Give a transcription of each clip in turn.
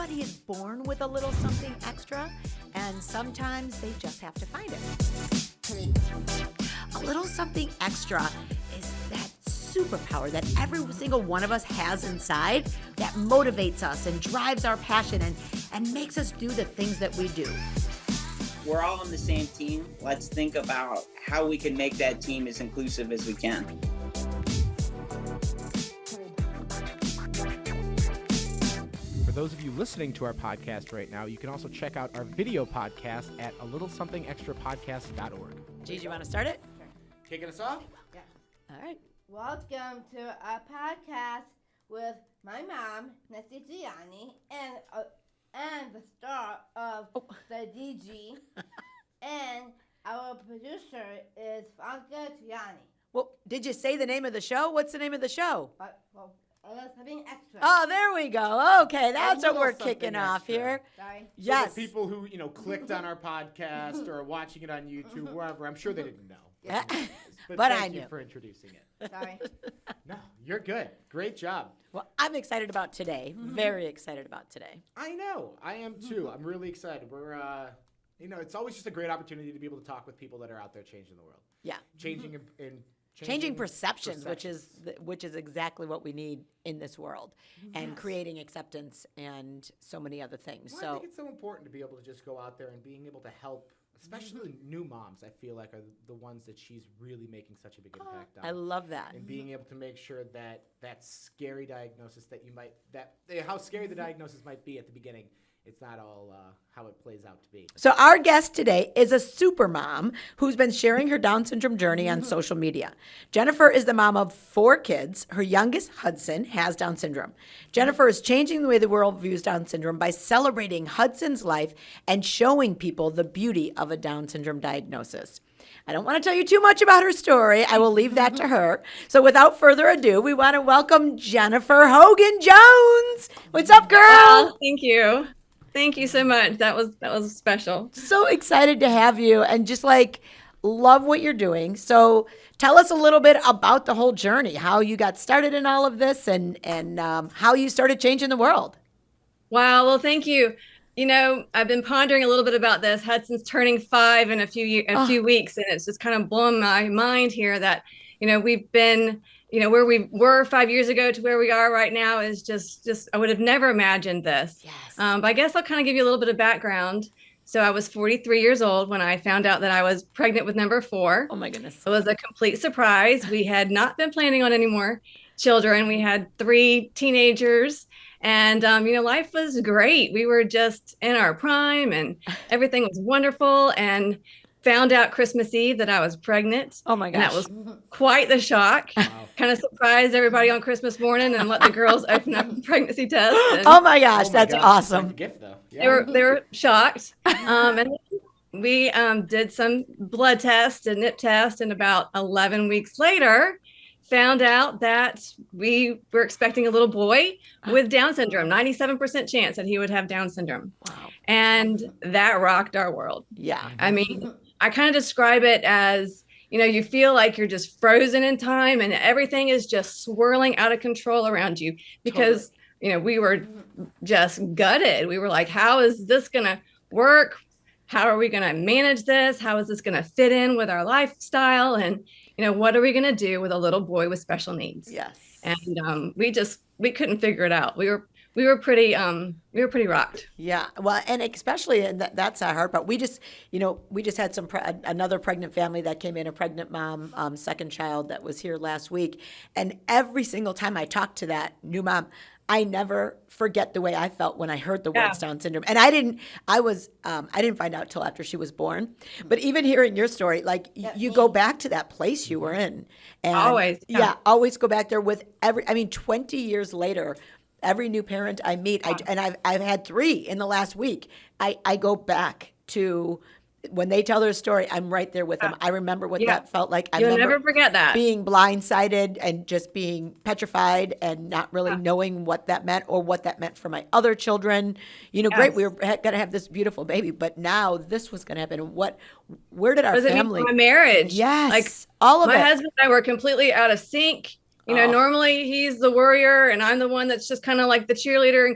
Everybody is born with a little something extra, and sometimes they just have to find it. A little something extra is that superpower that every single one of us has inside that motivates us and drives our passion and makes us do the things that we do. We're all on the same team. Let's think about how we can make that team as inclusive as we can. For those of you listening to our podcast right now, you can also check out our video podcast at alittlesomethingextrapodcast.org. Gigi, you want to start it? Kicking us off? Yeah. All right. Welcome to our podcast with my mom, Nancy Gianni, and the star of the DG, and our producer is Franca Gianni. Well, did you say the name of the show? What's the name of the show? Something extra. Oh, there we go. Okay, that's what we're something kicking off extra. here. Sorry. Yes. For the people who, clicked on our podcast or are watching it on YouTube, wherever, I'm sure they didn't know. Yeah. But I thank knew. you for introducing it. Sorry. No, you're good. Great job. Well, I'm excited about today. Very excited about today. I know. I am too. I'm really excited. We're, it's always just a great opportunity to be able to talk with people that are out there changing the world. Yeah. Changing perceptions, which is exactly what we need in this world, and creating acceptance and so many other things. Well, I think it's so important to be able to just go out there and being able to help, especially new moms. I feel like are the ones that she's really making such a big impact on. I love that. And being able to make sure that that scary diagnosis how scary the diagnosis might be at the beginning, it's not all how it plays out to be. So our guest today is a super mom who's been sharing her Down syndrome journey on social media. Jennifer is the mom of 4 kids. Her youngest, Hudson, has Down syndrome. Jennifer is changing the way the world views Down syndrome by celebrating Hudson's life and showing people the beauty of a Down syndrome diagnosis. I don't want to tell you too much about her story. I will leave that to her. So without further ado, we want to welcome Jennifer Hogan Jones. What's up, girl? Oh, thank you. Thank you so much. That was special. So excited to have you and just love what you're doing. So tell us a little bit about the whole journey, how you got started in all of this and how you started changing the world. Wow. Well, thank you. I've been pondering a little bit about this. Hudson's turning 5 in a few weeks, and it's just kind of blown my mind here that, we've been, where we were 5 years ago to where we are right now is just I would have never imagined this. Yes. But I guess I'll kind of give you a little bit of background. So I was 43 years old when I found out that I was pregnant with number 4. Oh my goodness. It was a complete surprise. We had not been planning on any more children. We had 3 teenagers, and life was great. We were just in our prime, and everything was wonderful. And found out Christmas Eve that I was pregnant. Oh my gosh. And that was quite the shock. Wow. Kind of surprised everybody on Christmas morning and let the girls open up a pregnancy test. And Oh my gosh, that's awesome. It's like a gift, though. Yeah. they were shocked. And we did some blood tests and nip test, and about 11 weeks later found out that we were expecting a little boy with Down syndrome, 97% chance that he would have Down syndrome. Wow. And that rocked our world. Yeah. I mean, I kind of describe it as, you feel like you're just frozen in time and everything is just swirling out of control around you because, we were just gutted. We were like, how is this going to work? How are we going to manage this? How is this going to fit in with our lifestyle? And, what are we going to do with a little boy with special needs? Yes. And we couldn't figure it out. We were pretty rocked. Yeah. Well, and especially, and that's our heart, but we just had another pregnant family that came in, a pregnant mom, second child that was here last week. And every single time I talked to that new mom, I never forget the way I felt when I heard the words Down syndrome. And I didn't find out till after she was born. But even hearing your story, you go back to that place you were in. And Always. Yeah, always go back there with 20 years later, every new parent I meet, I've had 3 in the last week. I go back to when they tell their story, I'm right there with them. I remember what that felt like. You'll never forget that. Being blindsided and just being petrified and not really knowing what that meant or what that meant for my other children. Great, we were going to have this beautiful baby, but now this was going to happen. Where did our family? My marriage. Yes, like all of my it. husband and I were completely out of sync. Oh. Normally he's the worrier and I'm the one that's just kind of like the cheerleader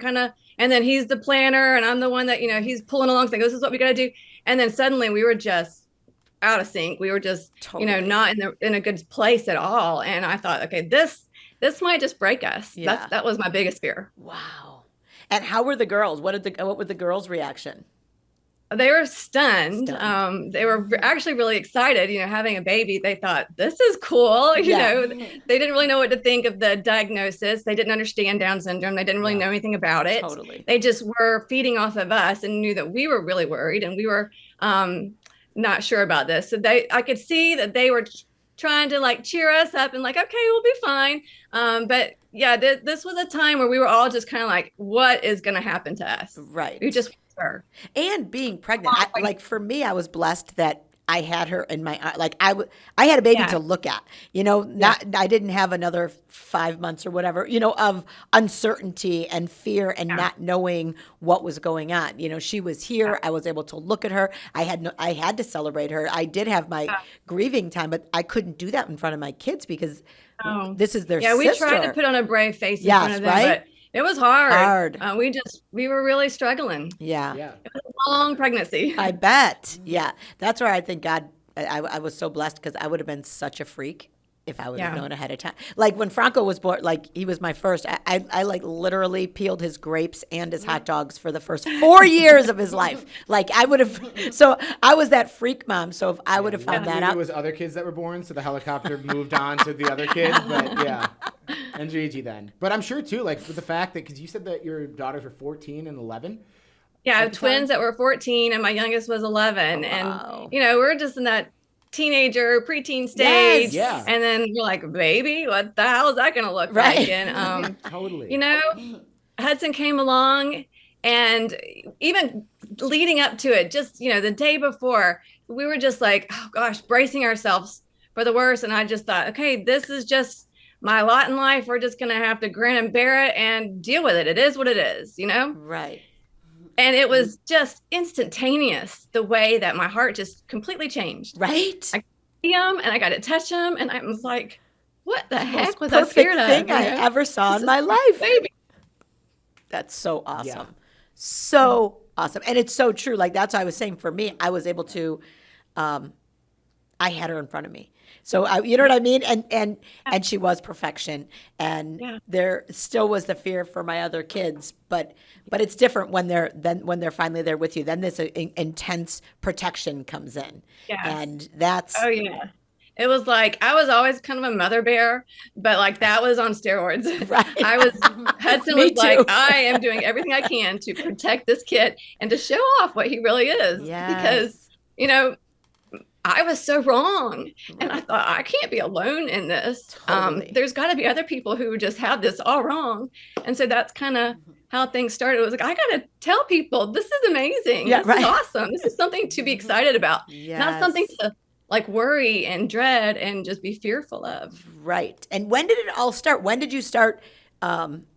and then he's the planner and I'm the one that, he's pulling along saying, this is what we got to do. And then suddenly we were just out of sync. We were just, Totally. not in a good place at all. And I thought, okay, this might just break us. Yeah. That was my biggest fear. Wow. And how were the girls? What were the girls' reaction? They were stunned. They were actually really excited, having a baby. They thought, this is cool. Yeah. They didn't really know what to think of the diagnosis. They didn't understand Down syndrome. They didn't really know anything about it. Totally. They just were feeding off of us and knew that we were really worried and we were not sure about this. So I could see that they were trying to like cheer us up and like, okay, we'll be fine. But yeah, this was a time where we were all just kind of like, what is going to happen to us? Right. We just were. And being pregnant, like for me, I was blessed that I had her in my like I had a baby to look at. I didn't have another 5 months or whatever. Of uncertainty and fear and not knowing what was going on. She was here. I was able to look at her. I had to celebrate her. I did have my grieving time, but I couldn't do that in front of my kids because this is their sister. We tried to put on a brave face in front of them, but it was hard. We were really struggling. Yeah. It was a long pregnancy. I bet. Yeah. That's where I think God, I was so blessed because I would have been such a freak if I would have known ahead of time. Like when Franco was born, like he was my first, I like literally peeled his grapes and his hot dogs for the first 4 years of his life. Like I would have, so I was that freak mom. So if I would have found that out. There was other kids that were born, so the helicopter moved on to the other kids, but yeah. And Gigi then. But I'm sure too, like with the fact that, because you said that your daughters were 14 and 11. Yeah, I have twins that were 14 and my youngest was 11. Oh, wow. And, we're just in that teenager, preteen stage. Yes. Yeah. And then you're like, baby, what the hell is that going to look like? And, Totally. Hudson came along and even leading up to it, just, the day before, we were just like, oh gosh, bracing ourselves for the worst. And I just thought, okay, this is just my lot in life. We're just going to have to grin and bear it and deal with it. It is what it is, Right. And it was just instantaneous, the way that my heart just completely changed. Right. I see him and I got to touch him. And I was like, what the heck was I Perfect scared of? thing I ever saw in my life. Baby. That's so awesome. Yeah. So awesome. And it's so true. Like that's what I was saying. For me, I was able to, I had her in front of me. So you know what I mean? And she was perfection. And there still was the fear for my other kids, but it's different when they're finally there with you. Then this intense protection comes in. Yes. And that's Oh yeah. It was like I was always kind of a mother bear, but like that was on steroids. right. Hudson Me was like, too. I am doing everything I can to protect this kid and to show off what he really is. Yes. Because, I was so wrong. And I thought, I can't be alone in this. Totally. There's got to be other people who just have this all wrong. And so that's kind of how things started. It was like, I got to tell people, this is amazing. Yeah, this is awesome. This is something to be excited about. Yes. Not something to like worry and dread and just be fearful of. Right. And when did it all start? When did you start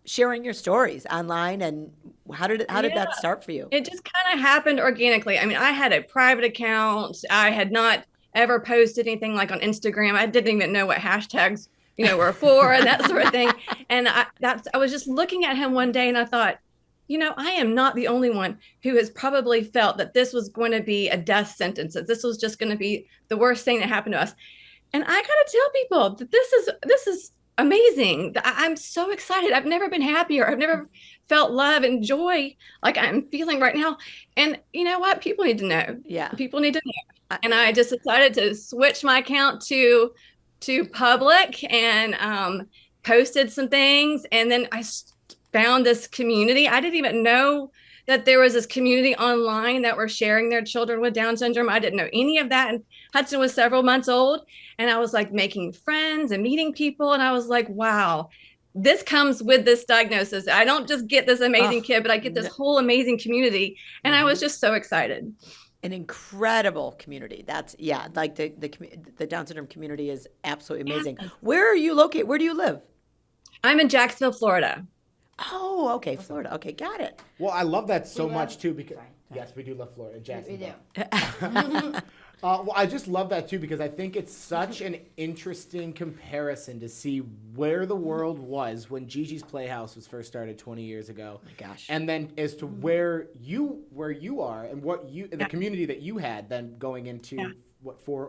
sharing your stories online, and how did that start for you? It just kind of happened organically. I mean, I had a private account. I had not ever posted anything like on Instagram. I didn't even know what hashtags, were for and that sort of thing. And I was just looking at him one day and I thought, I am not the only one who has probably felt that this was going to be a death sentence, that this was just going to be the worst thing that happened to us. And I got to tell people that this is amazing. I'm so excited. I've never been happier. I've never felt love and joy like I'm feeling right now. And you know what? People need to know. Yeah. People need to know. And I just decided to switch my account to public and posted some things. And then I found this community. I didn't even know that there was this community online that were sharing their children with Down syndrome. I didn't know any of that. And Hudson was several months old. And I was like making friends and meeting people. And I was like, wow, this comes with this diagnosis. I don't just get this amazing kid, but I get this whole amazing community. And I was just so excited. An incredible community. That's like the Down syndrome community is absolutely amazing. Where are you located? Where do you live? I'm in Jacksonville, Florida. Oh, okay, Florida. Okay, got it. Well, I love that so We much love- too because sorry. yes, we do love Florida, We Jacksonville. do. Well, I just love that too because I think it's such an interesting comparison to see where the world was when Gigi's Playhouse was first started 20 years ago. Oh my gosh. And then as to where you are and what you the community that you had then going into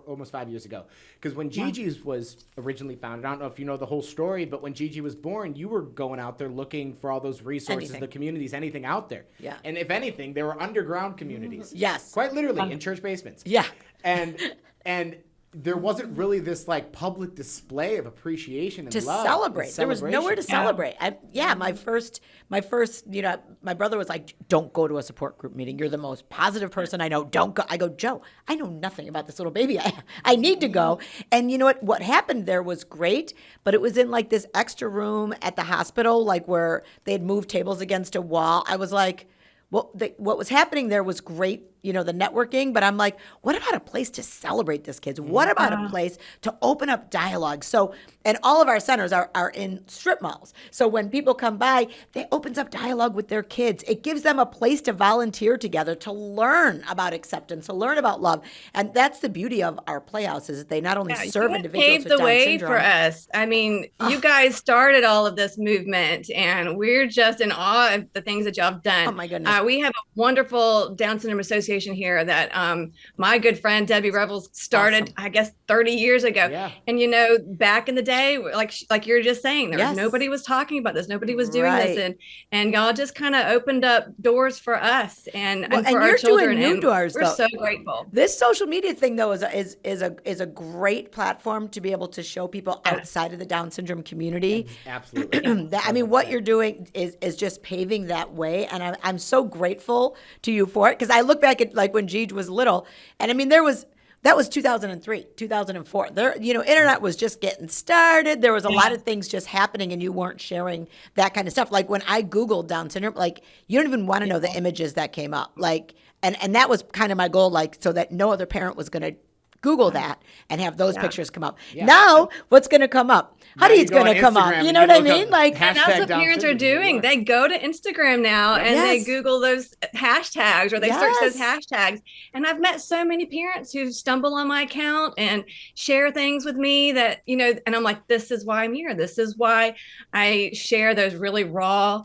almost 5 years ago. Because when Gigi's was originally founded, I don't know if you know the whole story, but when Gigi was born, you were going out there looking for all those resources, Anything. the communities, anything out there. Yeah. And if anything, there were underground communities. Yes. Quite literally in church basements. Yeah. And there wasn't really this like public display of appreciation and To love. celebrate. There was nowhere to celebration. celebrate. My first, my brother was like, don't go to a support group meeting. You're the most positive person I know. Don't go. I go, Joe, I know nothing about this little baby. I need to go. And you know what? What happened there was great, but it was in like this extra room at the hospital, like where they had moved tables against a wall. I was like, well, what was happening there was great, the networking, but I'm like, what about a place to celebrate this, kids? What about a place to open up dialogue? So, and all of our centers are in strip malls. So when people come by, they opens up dialogue with their kids. It gives them a place to volunteer together, to learn about acceptance, to learn about love. And that's the beauty of our playhouses. They not only serve you individuals paved with the Down way syndrome. for us. I mean, you guys started all of this movement, and we're just in awe of the things that y'all have done. Oh, my goodness. We have a wonderful Down syndrome association here that my good friend Debbie Revels started, Awesome. I guess, 30 years ago. Yeah. And back in the day, like you're just saying, Yes. nobody was talking about this, nobody was doing Right. this, and y'all just kind of opened up doors for us and Well, for and our you're doing children. new and doors, we're though. so grateful. This social media thing, though, is a great platform to be able to show people outside of the Down syndrome community. Absolutely. What you're doing is just paving that way, and I'm so grateful to you for it, because I look back at like when Gigi was little, and I mean that was 2003, 2004. Internet was just getting started. There was a lot of things just happening, and you weren't sharing that kind of stuff. Like when I Googled Down syndrome, like you don't even want to know the images that came up. Like, and that was kind of my goal, like so that no other parent was going to Google that and have those pictures come up. Yeah. Now, what's going to come up? Honey's go on going to come up. Instagram You and know you what I look up mean? Like, And that's Hashtag what Down parents are syndrome, doing. yeah. They go to Instagram now and they Yes. Google those hashtags, or they search those Yes. hashtags. And I've met so many parents who stumble on my account and share things with me that, and I'm like, this is why I'm here. This is why I share those really raw,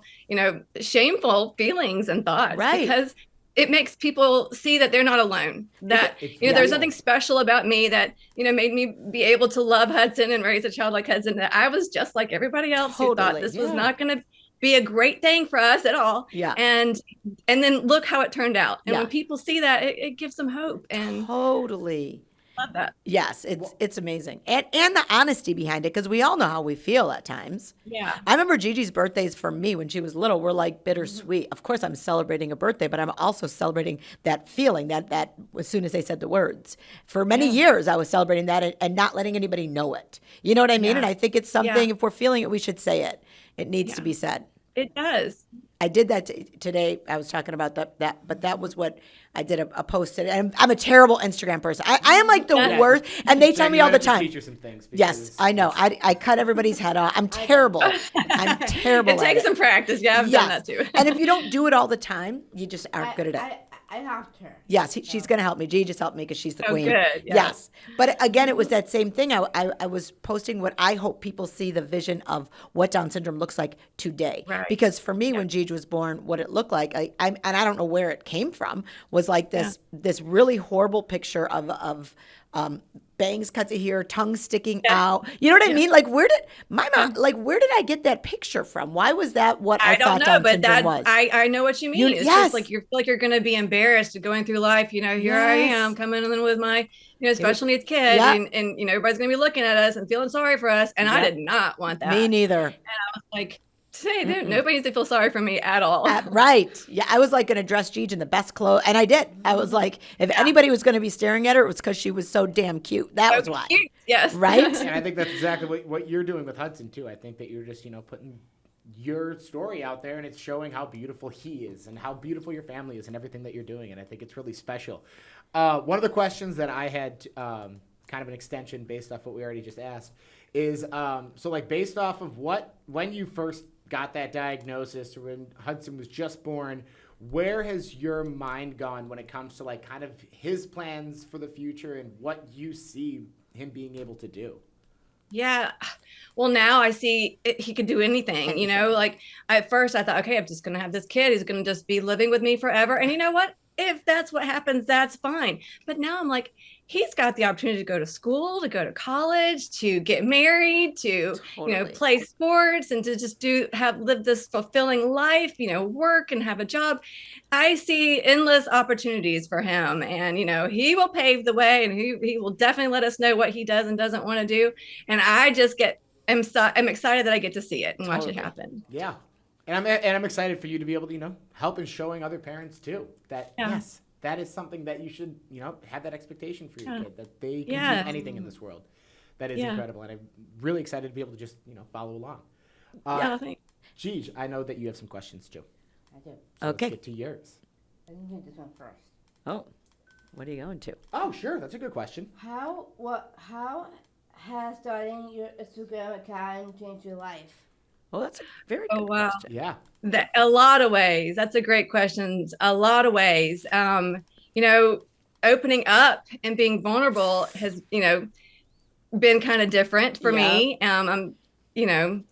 shameful feelings and thoughts. Right. Because it makes people see that they're not alone. That It's there's real. nothing special about me that made me be able to love Hudson and raise a child like Hudson. That I was just like everybody else who thought Totally. this was Yeah. not going to be a great thing for us at all. Yeah. And then look how it turned out. And Yeah. when people see that, it gives them hope. And totally. I love that. Yes, it's amazing. And the honesty behind it, because we all know how we feel at times. Yeah. I remember Gigi's birthdays for me when she was little were like bittersweet. Of course, I'm celebrating a birthday, but I'm also celebrating that feeling that as soon as they said the words. For many years, I was celebrating that and not letting anybody know it. You know what I mean? Yeah. And I think it's something, if we're feeling it, we should say it. It needs to be said. It does. I did that today. I was talking about that, but that was what I did a post today. And I'm a terrible Instagram person. I am like the worst, and they tell Jen, me you all might the have to time. Teach her some things. Yes, because I know. I cut everybody's head off. I'm terrible. I'm terrible. It takes some practice. Yeah, I've done that too. And if you don't do it all the time, you just aren't good at it. I helped her. Yes, she's going to help me. G just helped me because she's the Oh, queen. good, yeah. Yes. But again, it was that same thing. I was posting what I hope people see the vision of what Down syndrome looks like today. Right. Because for me, when Gigi was born, what it looked like, and I don't know where it came from, was like this really horrible picture of bangs cut to here, tongue sticking out. You know what I mean? Like, where did I get that picture from? Why was that what I don't thought know, Down but syndrome was? I know what you mean. It's yes. just like you feel like you're going to be embarrassed going through life. Here I Yes. am coming in with my special needs kid, Yep. and everybody's going to be looking at us and feeling sorry for us, and I Yep. did not want that. Me neither. Like, nobody needs to feel sorry for me at all. Right. Yeah, I was like going to dress Gigi in the best clothes, and I did. I was like, if anybody was going to be staring at her, it was because she was so damn cute. That was why. Cute. Yes. Right? And I think that's exactly what you're doing with Hudson too. I think that you're just putting your story out there, and it's showing how beautiful he is and how beautiful your family is and everything that you're doing. And I think it's really special. One of the questions that I had, kind of an extension based off what we already just asked, is so like based off of when you first got that diagnosis, or when Hudson was just born, where has your mind gone when it comes to like kind of his plans for the future and what you see him being able to do? Yeah. Well, now I see he could do anything, you know, like at first I thought, okay, I'm just going to have this kid. He's going to just be living with me forever. And you know what? If that's what happens, that's fine. But now I'm like, he's got the opportunity to go to school, to go to college, to get married, to, you know, Totally. play sports and to just live this fulfilling life, you know, work and have a job. I see endless opportunities for him, and, you know, he will pave the way, and he will definitely let us know what he does and doesn't want to do. And I just I'm excited that I get to see it and watch it happen. Yeah. And I'm excited for you to be able to, you know, help in showing other parents too that yes, that is something that you should, you know, have that expectation for your kid, that they can do anything in this world. That is incredible. And I'm really excited to be able to just, you know, follow along. Thanks. Gigi, I know that you have some questions too. I do. So Okay. Let's get to yours. I can do this one first. Oh, what are you going to? Oh, sure. That's a good question. How has starting your Instagram account changed your life? Well, that's a very good wow. question. Yeah. A lot of ways. That's a great question. A lot of ways. You know, opening up and being vulnerable has, you know, been kind of different for me. I'm, you know,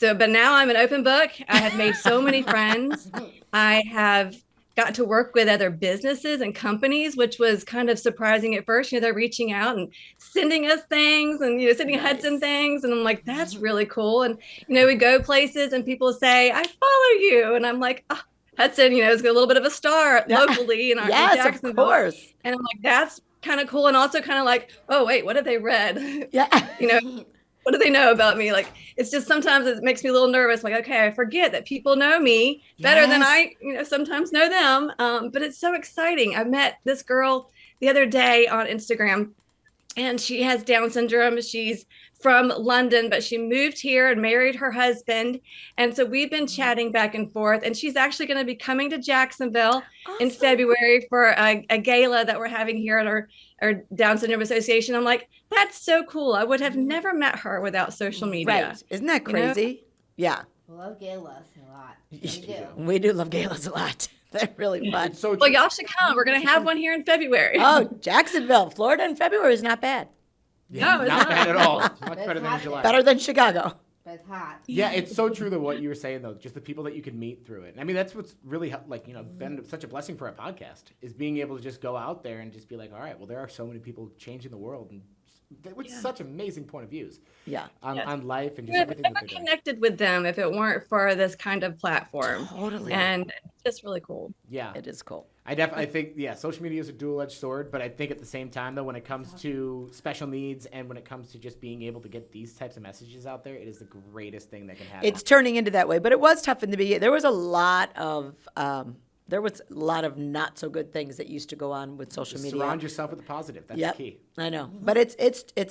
but now I'm an open book. I have made so many friends. I have got to work with other businesses and companies, which was kind of surprising at first. You know, they're reaching out and sending us things and, you know, sending Hudson things. And I'm like, that's really cool. And, you know, we go places and people say, I follow you. And I'm like, oh, Hudson, you know, is a little bit of a star locally in Jacksonville. Of course. And I'm like, that's kind of cool. And also kind of like, oh, wait, what have they read? Yeah. You know, what do they know about me? Like, it's just sometimes it makes me a little nervous. Like, okay, I forget that people know me better than I, you know, sometimes know them. But it's so exciting. I met this girl the other day on Instagram, and she has Down syndrome. She's from London, but she moved here and married her husband. And so we've been chatting back and forth, and she's actually going to be coming to Jacksonville in February for a gala that we're having here at our Down Syndrome Association. I'm like, that's so cool. I would have never met her without social media. Right. Isn't that crazy? Yeah. We love galas a lot. We do. We do love galas a lot. They're really fun. So Well, y'all should come. We're going to have one here in February. Oh, Jacksonville, Florida in February is not bad. yeah, No, it's not not. bad at all. It's much It's better than in hot July. Better than Chicago. But it's hot. Yeah, it's so true that what you were saying though, just the people that you can meet through it. I mean, that's what's really like, you know, been such a blessing for our podcast is being able to just go out there and just be like, all right, well, there are so many people changing the world, and with such amazing point of views Yeah. on life and just We everything never that they're doing. connected with them if it weren't for this kind of platform. Totally. And it's just really cool. Yeah, It is cool. I definitely think, yeah, social media is a dual-edged sword, but I think at the same time, though, when it comes to special needs and when it comes to just being able to get these types of messages out there, it is the greatest thing that can happen. It's turning into that way, but it was tough in the beginning. There was a lot of not so good things that used to go on with social Just media. surround yourself with the positive. That's Yep. the key. I know, but it's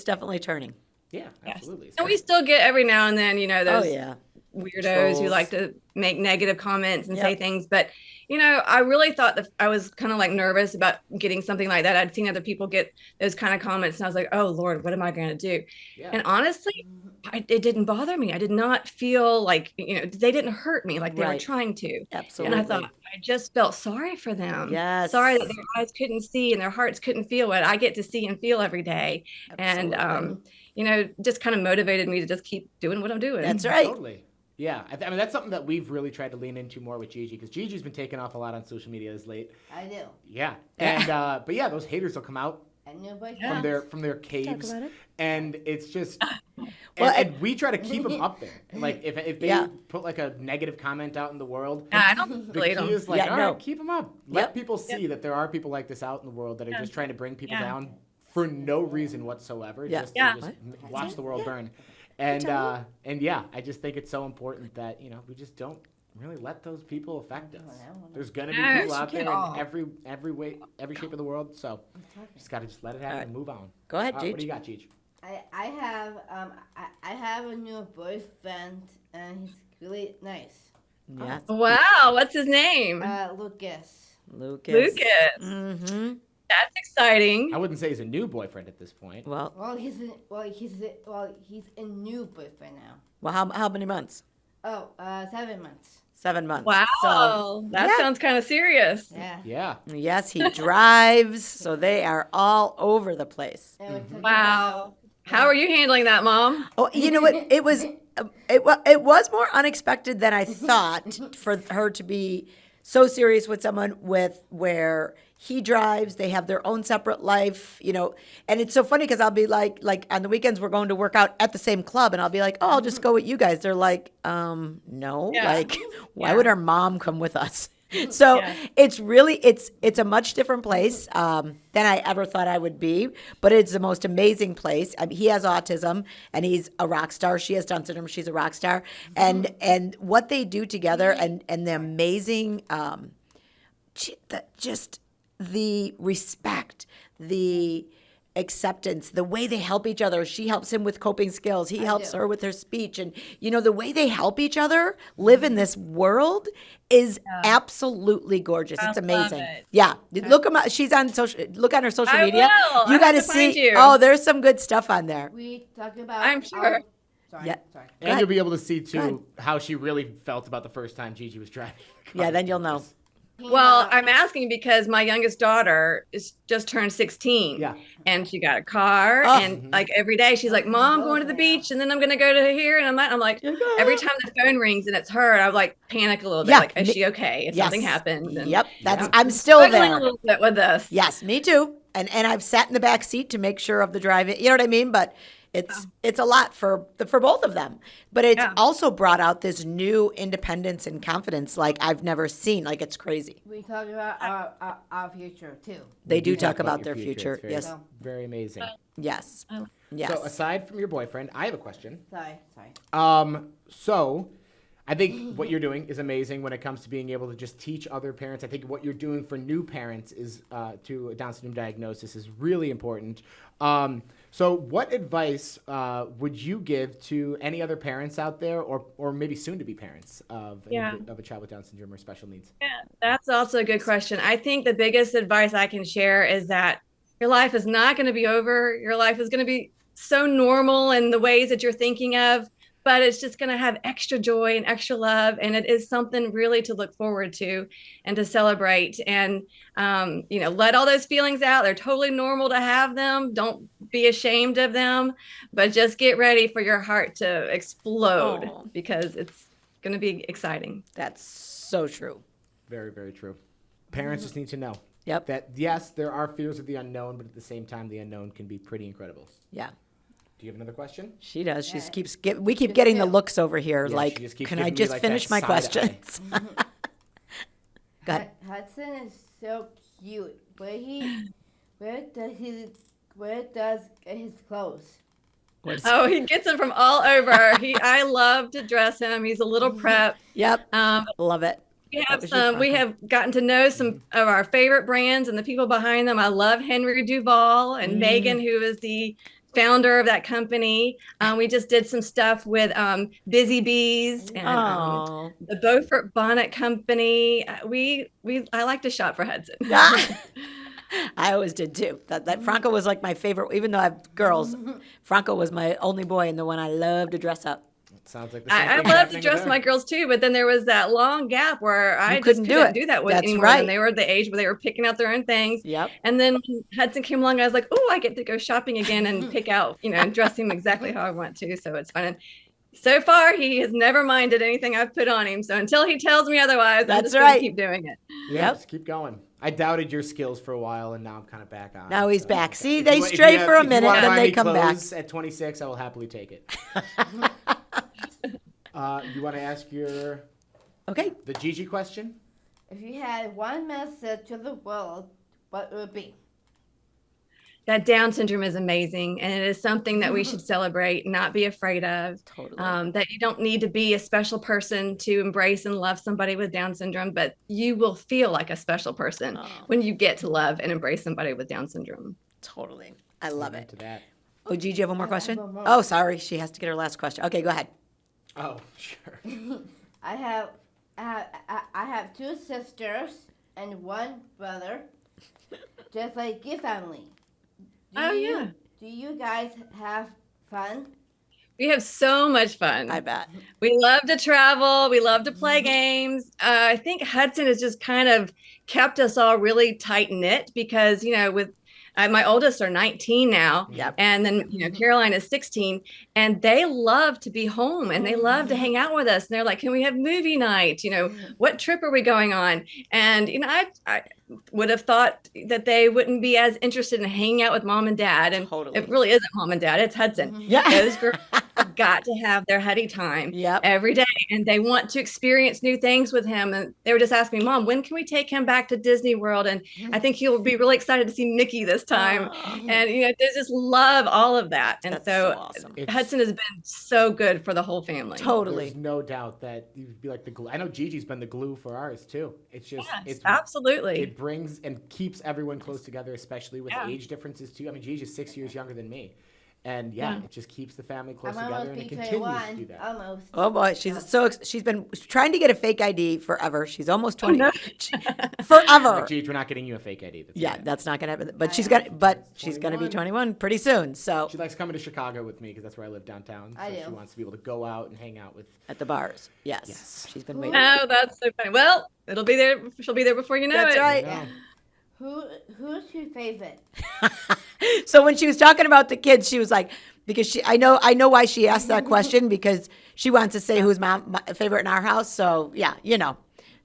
definitely turning. Yeah, Yes. absolutely. And we still get every now and then, you know, Oh those yeah. weirdos who Trolls. like to make negative comments and say Yep. things. But, you know, I really thought that I was kind of like nervous about getting something like that. I'd seen other people get those kind of comments, and I was like, oh, Lord, what am I going to do? Yeah. And honestly, it didn't bother me. I did not feel like, you know, they didn't hurt me like they were Right. trying to. Absolutely. And I thought, I just felt sorry for them. Yes. Sorry that their eyes couldn't see and their hearts couldn't feel what I get to see and feel every day. Absolutely. And, you know, just kind of motivated me to just keep doing what I'm doing. That's right. Totally. Yeah, I mean that's something that we've really tried to lean into more with Gigi, because Gigi's been taking off a lot on social media as late. I do. Yeah, and but yeah, those haters will come out And new boyfriend. from their caves, about it. and it's just, Well, and we try to keep them up there. Like if they Yeah. put like a negative comment out in the world, I don't the believe key them. is like, Yeah, all no. right, keep them up. Let Yep. people see that there are people like this out in the world that are just trying to bring people Yeah. down for no reason whatsoever, Yeah. just Yeah. to just watch the world burn. And yeah, I just think it's so important that, you know, we just don't really let those people affect us. There's gonna be No, people out there can't. in every way, every shape of the world. So just gotta just let it happen All right. and move on. Go ahead, What do Gigi. you got, Gigi? I have a new boyfriend, and he's really nice. Yes. Wow, what's his name? Lucas. Lucas. Lucas. Mm-hmm. That's exciting. I wouldn't say he's a new boyfriend at this point. Well, He's a new boyfriend now. how many months? 7 months. 7 months. Wow, So, that yeah. sounds kind of serious. Yeah. Yeah. Yes, he drives, so they are all over the place. And we're talking Wow. How are you handling that, Mom? Oh, you know what? It was more unexpected than I thought for her to be so serious with someone with where he drives, they have their own separate life, and it's so funny because I'll be like on the weekends we're going to work out at the same club, and I'll be like, oh, I'll just go with you guys. They're like, no, Yeah. like, why Yeah. would our mom come with us? So Yeah. it's really it's a much different place than I ever thought I would be, but it's the most amazing place. I mean, he has autism and he's a rock star. She has Down syndrome. She's a rock star, and what they do together and the amazing just the respect, the acceptance, the way they help each other. She helps him with coping skills. He helps her with her speech. And, the way they help each other live in this world is absolutely gorgeous. It's love amazing. it. Yeah. Look she's on look on her social I media. will. You I got to have to find see. you. Oh, there's some good stuff on there. We talk about. I'm sure. Sorry. Yeah. Sorry. And ahead. you'll be able to see, Go ahead. too, how she really felt about the first time Gigi was driving. Yeah, then you'll know. Well, I'm asking because my youngest daughter is just turned 16. Yeah. And she got a car. Oh. And like every day she's like, Mom, I'm going to the beach. And then I'm going to go to here. And I'm like, every time the phone rings and it's her, I like panic a little bit. Yeah. Like, is she okay? If Yes. something happens. And Yep. Yeah. I'm still struggling there. a little bit with this. Yes, me too. And I've sat in the back seat to make sure of the driving. You know what I mean? But it's a lot for both of them. But it's also brought out this new independence and confidence like I've never seen. Like it's crazy. We talk about our future too. They do talk about about your their future. future. It's Yes. Very amazing. Yes. Yes. So aside from your boyfriend, I have a question. Sorry. So I think what you're doing is amazing when it comes to being able to just teach other parents. I think what you're doing for new parents is to a Down syndrome diagnosis is really important. So what advice would you give to any other parents out there or maybe soon to be parents of a child with Down syndrome or special needs? Yeah, that's also a good question. I think the biggest advice I can share is that your life is not going to be over. Your life is going to be so normal in the ways that you're thinking of, but it's just going to have extra joy and extra love. And it is something really to look forward to and to celebrate. And, let all those feelings out. They're totally normal to have them. Don't be ashamed of them, but just get ready for your heart to explode because it's going to be exciting. That's so true. Very, very true. Parents just need to know Yep. that, yes, there are fears of the unknown, but at the same time, the unknown can be pretty incredible. Yeah. Do you have another question? She does. We keep getting the looks over here. Yeah, like, she just keeps can I giving me, just like, finish that my side eye. questions? Go ahead. Hudson is so cute. Where does his clothes? Oh, he gets them from all over. I love to dress him. He's a little prep. Yep. Love it. We have gotten to know some of our favorite brands and the people behind them. I love Henry Duval and Megan, who is the founder of that company. We just did some stuff with Busy Bees and the Beaufort Bonnet Company. I like to shop for Hudson. I always did too. That Franco was like my favorite, even though I have girls. Franco was my only boy and the one I loved to dress up. Sounds like the same I thing love to happening dress with my her. girls too, but then there was that long gap where I couldn't just do couldn't it. do that with That's anymore. right. And they were at the age where they were picking out their own things. Yep. And then when Hudson came along, I was like, oh, I get to go shopping again and pick out, and dress him exactly how I want to. So it's fun. And so far, he has never minded anything I've put on him. So until he tells me otherwise, I'm That's just going right. to keep doing it. Yeah, Yep. just keep going. I doubted your skills for a while, and now I'm kind of back on. Now he's So, back. See, if they you- if stray you have- for a if you minute, wanna then buy they me come back. clothes At 26, I will happily take it. You want to ask Okay. the Gigi question? If you had one message to the world, what would it be? That Down syndrome is amazing, and it is something that we should celebrate, not be afraid of. Totally. That you don't need to be a special person to embrace and love somebody with Down syndrome, but you will feel like a special person when you get to love and embrace somebody with Down syndrome. Totally. I love it. To that. Oh, Gigi, you have one more question? one more. Oh, sorry. She has to get her last question. Okay, go ahead. Oh, sure. I have two sisters and one brother, just like your family. Do you guys have fun? We have so much fun. I bet. We love to travel. We love to play games. I think Hudson has just kind of kept us all really tight knit because, with my oldest are 19 now. Yep. And then, Caroline is 16, and they love to be home and they love to hang out with us. And they're like, can we have movie night? What trip are we going on? And, I would have thought that they wouldn't be as interested in hanging out with mom and dad. And Totally. it really isn't mom and dad. It's Hudson. Yeah. Those girls have got to have their Huddy time every day. And they want to experience new things with him. And they were just asking me, Mom, when can we take him back to Disney World? And I think he'll be really excited to see Mickey this time. And, they just love all of that. And That's so awesome. Hudson has been so good for the whole family. Totally. There's no doubt that you'd be like the glue. I know Gigi's been the glue for ours too. It's just, Yes, absolutely. It brings and keeps everyone close together, especially with age differences too. I mean, Gigi's 6 years younger than me. And it just keeps the family close together, and it continues to do that. Almost. Oh boy, she's been trying to get a fake ID forever. She's almost 20. no. Forever. Like, Gigi, we're not getting you a fake ID. That's not gonna happen. But she's gonna be 21 pretty soon. So She likes coming to Chicago with me because that's where I live downtown. So she wants to be able to go out and hang out with. at the bars. Yes. Yes. She's been waiting. Oh, that's so funny. Well, it'll be there. She'll be there before you know That's it. right. No. Who's your favorite? So when she was talking about the kids, she was like, because I know why she asked that question, because she wants to say who's my favorite in our house. So yeah,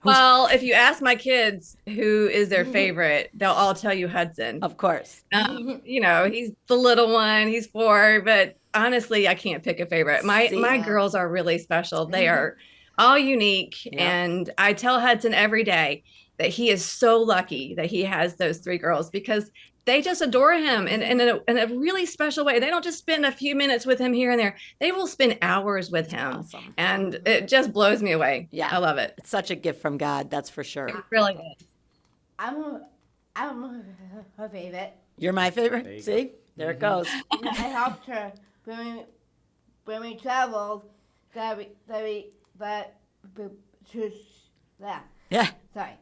Well, if you ask my kids who is their favorite, they'll all tell you Hudson. of course. He's the little one. He's 4, but honestly, I can't pick a favorite. My girls are really special. They are all unique, and I tell Hudson every day that he is so lucky that he has those 3 girls because they just adore him in a really special way. They don't just spend a few minutes with him here and there. They will spend hours with him. Awesome. And it just blows me away. Yeah. I love it. It's such a gift from God, that's for sure. It really is. I'm her favorite. You're my There you favorite. go. See? There it goes. I helped her when we traveled. Yeah. Sorry.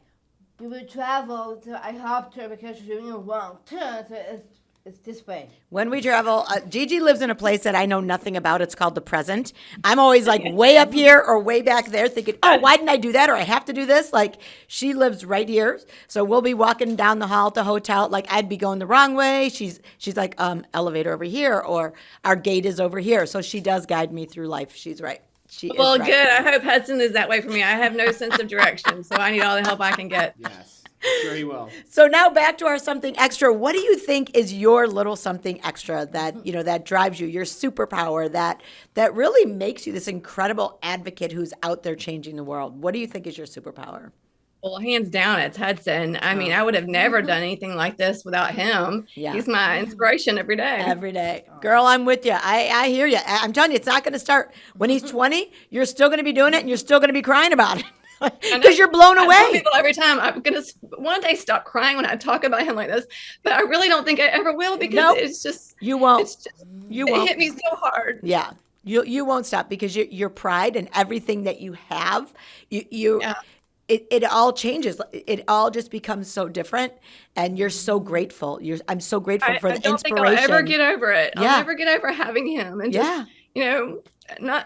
We would travel, so I helped her because she was doing a wrong turn. So it's this way. When we travel, Gigi lives in a place that I know nothing about. It's called the present. I'm always like way up here or way back there thinking, oh, why didn't I do that? Or I have to do this. Like she lives right here. So we'll be walking down the hall at the hotel. Like I'd be going the wrong way. She's like, elevator over here, or our gate is over here. So she does guide me through life. She's right. She Well, is right. good. I hope Hudson is that way for me. I have no sense of direction, so I need all the help I can get. Yes. Sure he will. So now back to our something extra. What do you think is your little something extra that, that drives you, your superpower, that really makes you this incredible advocate who's out there changing the world? What do you think is your superpower? Well, hands down, it's Hudson. I mean, I would have never done anything like this without him. Yeah. He's my inspiration every day. Every day. Girl, I'm with you. I hear you. I'm telling you, it's not going to start. When he's 20, you're still going to be doing it, and you're still going to be crying about it. Because you're blown I tell away. people every time I'm gonna one day stop crying when I talk about him like this, but I really don't think I ever will because Nope. it's just You won't. It's just, You it won't. hit me so hard. Yeah. You won't stop because your pride and everything that you have, Yeah. it all changes. It all just becomes so different, and you're so grateful. I'm so grateful for I the don't think inspiration. I'll ever get over it. Yeah. I'll never get over having him, and Yeah. just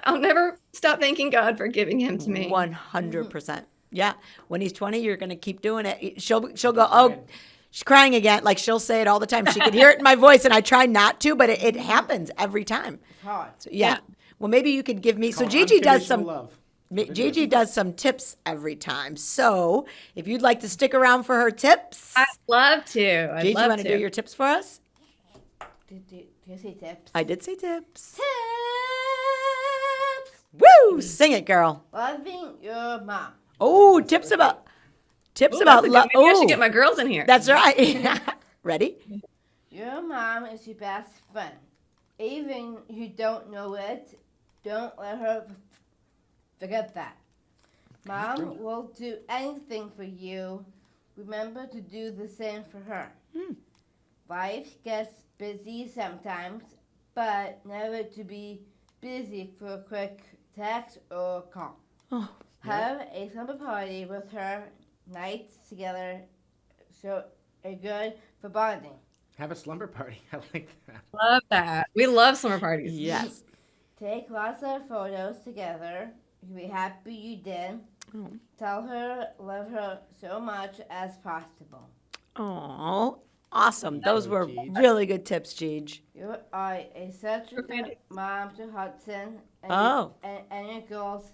I'll never stop thanking God for giving him to me. 100%. Yeah. When he's 20, you're going to keep doing it. She'll go, oh, she's crying again. Like she'll say it all the time. She could hear it in my voice, and I try not to, but it happens every time. Hard. So, yeah. Well, maybe you could give me. So Called Gigi does unconditional some. love. Gigi does some tips every time. So if you'd like to stick around for her tips, I'd love to. I'd Gigi, love want to do your tips for us? Do you say tips? I did say tips. Tips. Woo! Sing it, girl. Loving your mom. Oh, tips about Ooh, about that's a love. good- maybe I should Oh, get my girls in here. that's right. Ready? Your mom is your best friend. Even if you don't know it, don't let her forget that. Mom will do anything for you. Remember to do the same for her. Life gets busy sometimes, but never to be busy for a quick text or call. Oh, Have a summer party with her. Nights together so are good for bonding. Have a slumber party. I like that. Love that. We love summer parties. yes. take lots of photos together. You'll be happy you did. Tell her love her so much as possible. Oh, awesome. Those were Gigi. really good tips, Gigi. You are such a good mom to Hudson and, Oh. and your girls.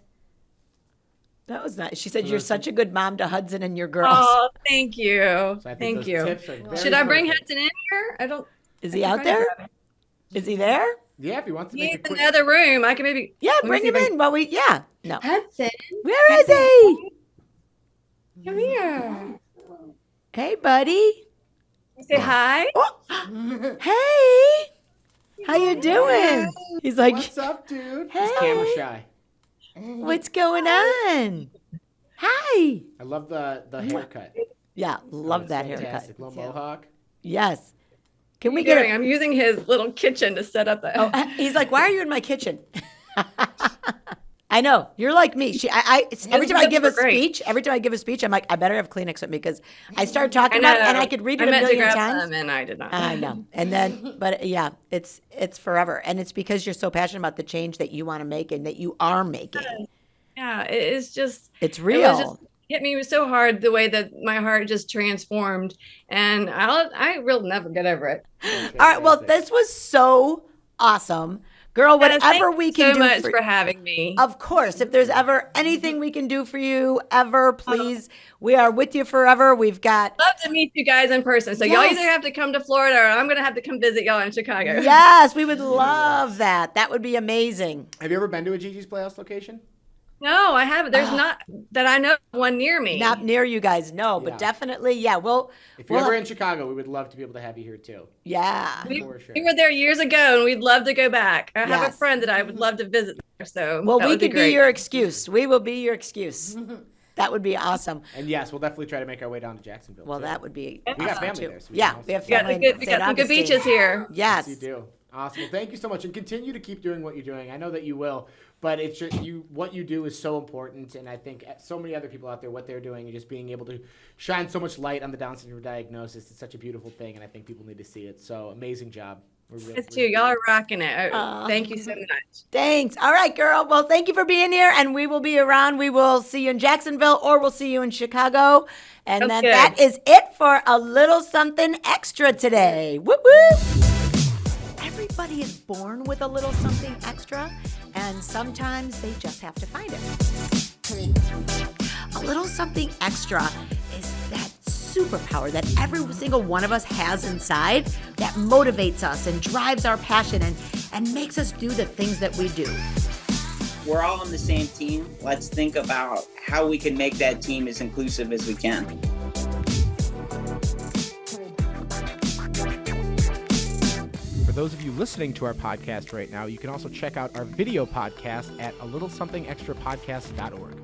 That was nice. She said you're such a good mom to Hudson and your girls. Oh, thank you. So I think Thank those you. tips are very Should I bring perfect. Hudson in here? I don't. Is I he can out try to there? grab him. Is he there? Yeah, if he wants to He's make a in quick. the other room. I can maybe. Yeah, Let me bring see him if I- in while we, yeah. No. Hudson, Where is he? come here. Hey, buddy. Say hi. Oh. Hey. How you doing? He's like, What's up, dude? Hey. He's camera shy. what's going on? Hi. I love the haircut. Yeah, love It's that haircut. fantastic. Little mohawk. Yes. Can we What are you get doing? a, I'm using his little kitchen to set up the. oh, he's like, why are you in my kitchen? I know. You're like me. Every time I give a speech, I'm like, I better have Kleenex with me because I start talking about it and I could read it a meant to million grab times. Them and I did not. I know. And then, but yeah, it's forever. And it's because you're so passionate about the change that you want to make and that you are making. Yeah, it's just. It's It real. was just hit me so hard the way that my heart just transformed, and I will never get over it. All right. Well, this was so awesome. Girl, Yes, thank whatever you we can so do much for for having me. Of course, if there's ever anything we can do for you, ever, please, we are with you forever. We've got, Love to meet you guys in person. So y'all Yes. either have to come to Florida or I'm gonna have to come visit y'all in Chicago. yes, we would love that. That would be amazing. Have you ever been to a Gigi's Playhouse location? No, I haven't. There's not that I know one near me. Not near you guys, no, but Yeah. definitely, yeah. If you're ever in Chicago, we would love to be able to have you here too. Yeah. For sure. We were there years ago, and we'd love to go back. I have Yes. a friend that I would love to visit there, so Well, that we would be could be great. your excuse. We will be your excuse. That would be awesome. And yes, we'll definitely try to make our way down to Jacksonville. Well, too. that would be We got awesome family too. there, so we Yeah, can we have also- We got, family. we in got St. some good Augustine. beaches here. Yes. You do. Awesome. Well, thank you so much, and continue to keep doing what you're doing. I know that you will, but it's just what you do is so important, and I think so many other people out there, what they're doing, and just being able to shine so much light on the Down syndrome diagnosis is such a beautiful thing, and I think people need to see it. So amazing job. It's too. Y'all are rocking it. Thank you so much. Thanks. All right, girl. Well, thank you for being here, and we will be around. We will see you in Jacksonville, or we'll see you in Chicago. And Sounds then good. that is it for a little something extra today. Whoop whoop. Everybody is born with a little something extra, and sometimes they just have to find it. A little something extra is that superpower that every single one of us has inside that motivates us and drives our passion and makes us do the things that we do. We're all on the same team. Let's think about how we can make that team as inclusive as we can. For those of you listening to our podcast right now, you can also check out our video podcast at alittlesomethingextrapodcast.org.